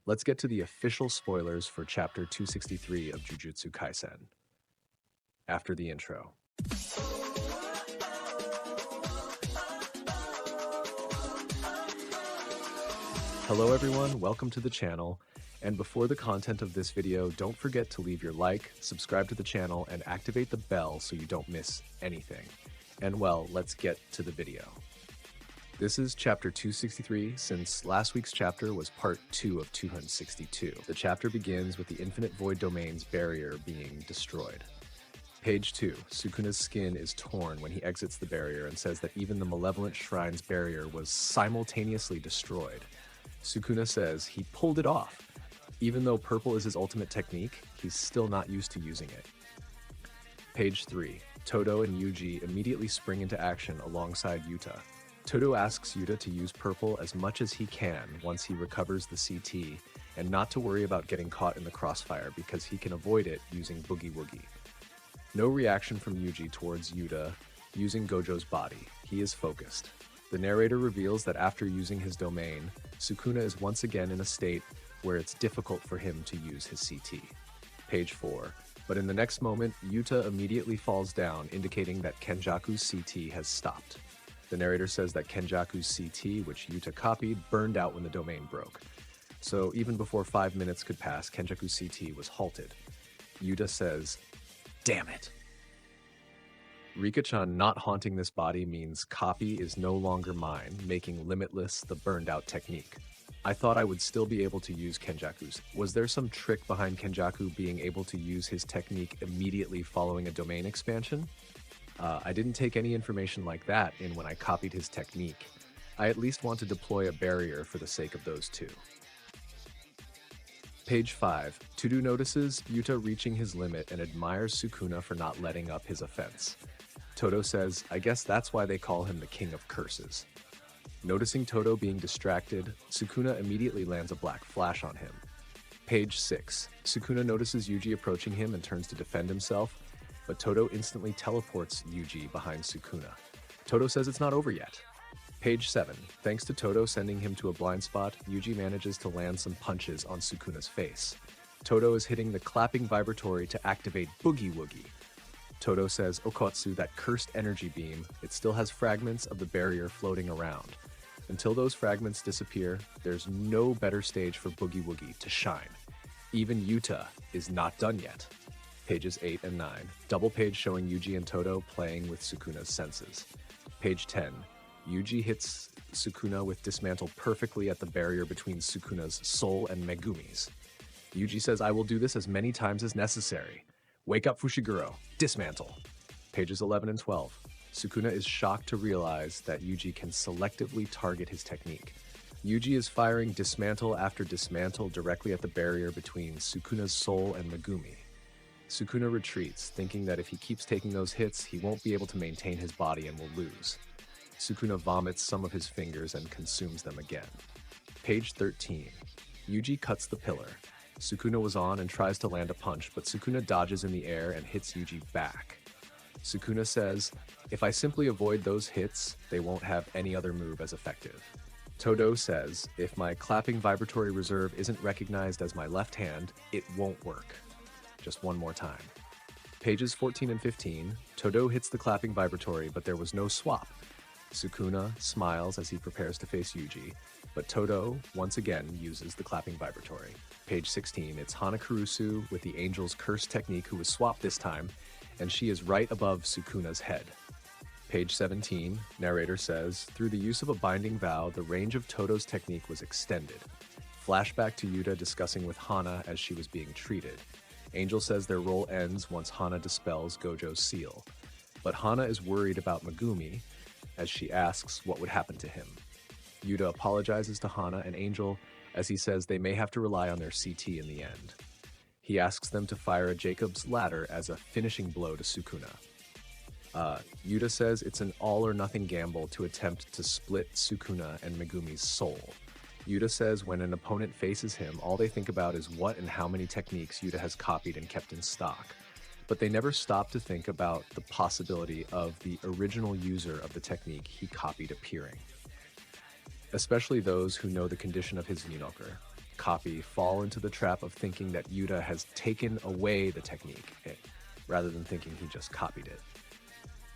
let's get to the official spoilers for Chapter 263 of Jujutsu Kaisen. After the intro. Hello everyone, welcome to the channel. And before the content of this video, don't forget to leave your like, subscribe to the channel, and activate the bell so you don't miss anything. And well, let's get to the video. This is chapter 263, since last week's chapter was part 2 of 262. The chapter begins with the Infinite Void Domain's barrier being destroyed. Page 2, Sukuna's skin is torn when he exits the barrier and says that even the Malevolent Shrine's barrier was simultaneously destroyed. Sukuna says he pulled it off. Even though purple is his ultimate technique, he's still not used to using it. Page 3, Todo and Yuji immediately spring into action alongside Yuta. Todo asks Yuta to use purple as much as he can once he recovers the CT, and not to worry about getting caught in the crossfire because he can avoid it using Boogie Woogie. No reaction from Yuji towards Yuta using Gojo's body. He is focused. The narrator reveals that after using his domain, Sukuna is once again in a state where it's difficult for him to use his CT. Page 4. But in the next moment, Yuta immediately falls down, indicating that Kenjaku's CT has stopped. The narrator says that Kenjaku's CT, which Yuta copied, burned out when the domain broke. So even before 5 minutes could pass, Kenjaku's CT was halted. Yuta says, "Damn it." Rika-chan not haunting this body means copy is no longer mine, making limitless the burned out technique. I thought I would still be able to use Kenjaku's. Was there some trick behind Kenjaku being able to use his technique immediately following a domain expansion? I didn't take any information like that in when I copied his technique. I at least want to deploy a barrier for the sake of those two. Page 5. Todo notices Yuta reaching his limit and admires Sukuna for not letting up his offense. Todo says, I guess that's why they call him the King of Curses. Noticing Todo being distracted, Sukuna immediately lands a black flash on him. Page 6. Sukuna notices Yuji approaching him and turns to defend himself, but Todo instantly teleports Yuji behind Sukuna. Todo says it's not over yet. Page 7. Thanks to Todo sending him to a blind spot, Yuji manages to land some punches on Sukuna's face. Todo is hitting the clapping vibratory to activate Boogie Woogie. Todo says Okotsu, that cursed energy beam, it still has fragments of the barrier floating around. Until those fragments disappear, there's no better stage for Boogie Woogie to shine. Even Yuta is not done yet. Pages 8 and 9. Double page showing Yuji and Todo playing with Sukuna's senses. Page 10. Yuji hits Sukuna with Dismantle perfectly at the barrier between Sukuna's soul and Megumi's. Yuji says, I will do this as many times as necessary. Wake up, Fushiguro. Dismantle. Pages 11 and 12. Sukuna is shocked to realize that Yuji can selectively target his technique. Yuji is firing dismantle after dismantle directly at the barrier between Sukuna's soul and Megumi. Sukuna retreats, thinking that if he keeps taking those hits, he won't be able to maintain his body and will lose. Sukuna vomits some of his fingers and consumes them again. Page 13. Yuji cuts the pillar. Sukuna was on and tries to land a punch, but Sukuna dodges in the air and hits Yuji back. Sukuna says, if I simply avoid those hits, they won't have any other move as effective. Todo says, if my clapping vibratory reserve isn't recognized as my left hand, it won't work. Just one more time. Pages 14 and 15, Todo hits the clapping vibratory, but there was no swap. Sukuna smiles as he prepares to face Yuji, but Todo once again uses the clapping vibratory. Page 16, it's Hana with the Angel's Curse technique who was swapped this time, and she is right above Sukuna's head. Page 17, narrator says, through the use of a binding vow, the range of Todo's technique was extended. Flashback to Yuta discussing with Hana as she was being treated. Angel says their role ends once Hana dispels Gojo's seal. But Hana is worried about Megumi, as she asks what would happen to him. Yuta apologizes to Hana and Angel, as he says they may have to rely on their CT in the end. He asks them to fire a Jacob's Ladder as a finishing blow to Sukuna. Yuta says it's an all-or-nothing gamble to attempt to split Sukuna and Megumi's soul. Yuta says when an opponent faces him, all they think about is what and how many techniques Yuta has copied and kept in stock. But they never stop to think about the possibility of the original user of the technique he copied appearing. Especially those who know the condition of his Ninoker. copy fall into the trap of thinking that Yuta has taken away the technique, rather than thinking he just copied it.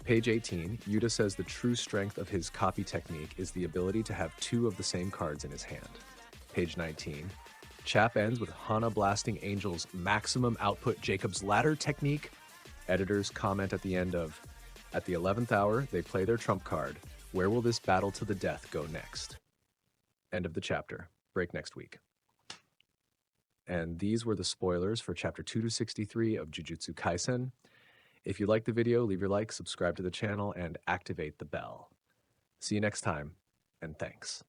Page 18, Yuta says the true strength of his copy technique is the ability to have two of the same cards in his hand. Page 19, chap ends with Hana blasting Angel's maximum output Jacob's ladder technique. Editors comment at the end of, at the 11th hour, they play their trump card. Where will this battle to the death go next? End of the chapter. Break next week. And these were the spoilers for chapter 2 to 63 of Jujutsu Kaisen. If you liked the video, leave your like, subscribe to the channel, and activate the bell. See you next time, and thanks.